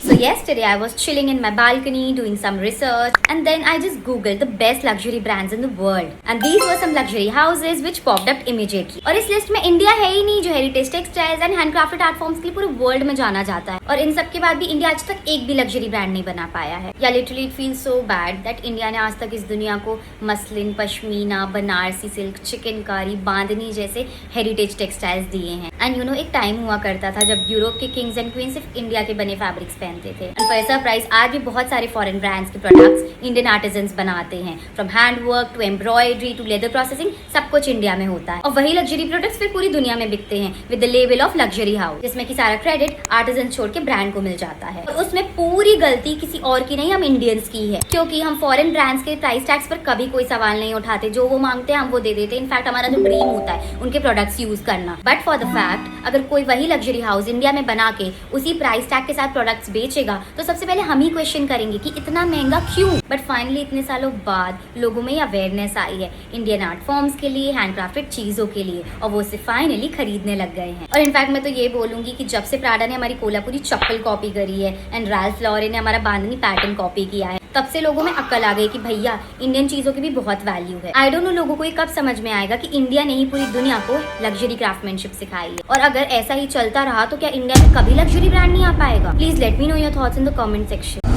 So yesterday I was chilling in my balcony doing some research and then I just googled the best luxury brands in the world and these were some luxury houses which popped up immediately. और इस list में India है ही नहीं जो heritage textiles and handcrafted art forms के लिए पूरे world में जाना जाता है और इन सब के बाद भी इंडिया आज तक एक भी लग्जरी ब्रांड नहीं बना पाया है. या literally it feels so bad that India ने आज तक इस दुनिया को मसलिन, पश्मीना, बनारसी सिल्क, चिकनकारी, बांधनी जैसे हेरिटेज टेक्सटाइल्स दिए हैं. एंड यू नो एक टाइम हुआ करता था जब यूरोप के किंग्स एंड क्वीन सिर्फ इंडिया के बने फैब्रिक्स पहनते थे. एंड फॉर सरप्राइज आज भी बहुत सारे फॉरेन ब्रांड्स के प्रोडक्ट्स इंडियन आर्टिजन्स बनाते हैं. From handwork to embroidery to leather processing सब कुछ इंडिया में होता है और वही लग्जरी प्रोडक्ट्स फिर पूरी दुनिया में बिकते हैं with the level of luxury house, जिसमें कि सारा क्रेडिट आर्टिजन छोड़ के ब्रांड को मिल जाता है. और उसमें पूरी गलती किसी और की नहीं, हम इंडियंस की है, क्योंकि हम फॉरेन ब्रांड्स के प्राइस टैग्स पर कभी कोई सवाल नहीं उठाते. जो वो मांगते हैं हम वो दे देते हैं. इनफैक्ट हमारा जो ड्रीम होता है उनके प्रोडक्ट्स यूज करना. बट फॉर द फैक्ट अगर कोई वही लग्जरी हाउस इंडिया में बना के उसी प्राइस टैग के साथ प्रोडक्ट्स बेचेगा तो सबसे पहले हम ही क्वेश्चन करेंगे कि इतना महंगा क्यों. बट फाइनली इतने सालों बाद लोगों में अवेयरनेस आई है इंडियन आर्ट फॉर्म्स के लिए, हैंडक्राफ्टेड चीजों के लिए, और वो उसे फाइनली खरीदने लग गए हैं. और इनफैक्ट मैं तो ये बोलूंगी कि जब से प्राडा ने हमारी कोल्हापुरी चप्पल कॉपी करी है एंड रैल्फ लॉरेन ने हमारा बांधनी पैटर्न कॉपी किया है, तब से लोगों में अक्ल आ गई कि भैया इंडियन चीजों की भी बहुत वैल्यू है. आई डोंट नो लोगों को ये कब समझ में आएगा कि इंडिया ने ही पूरी दुनिया को लग्जरी क्राफ्टमैनशिप सिखाई है. और अगर ऐसा ही चलता रहा तो क्या इंडिया में कभी लग्जरी ब्रांड नहीं आ पाएगा? Please let me know your thoughts in the comment section.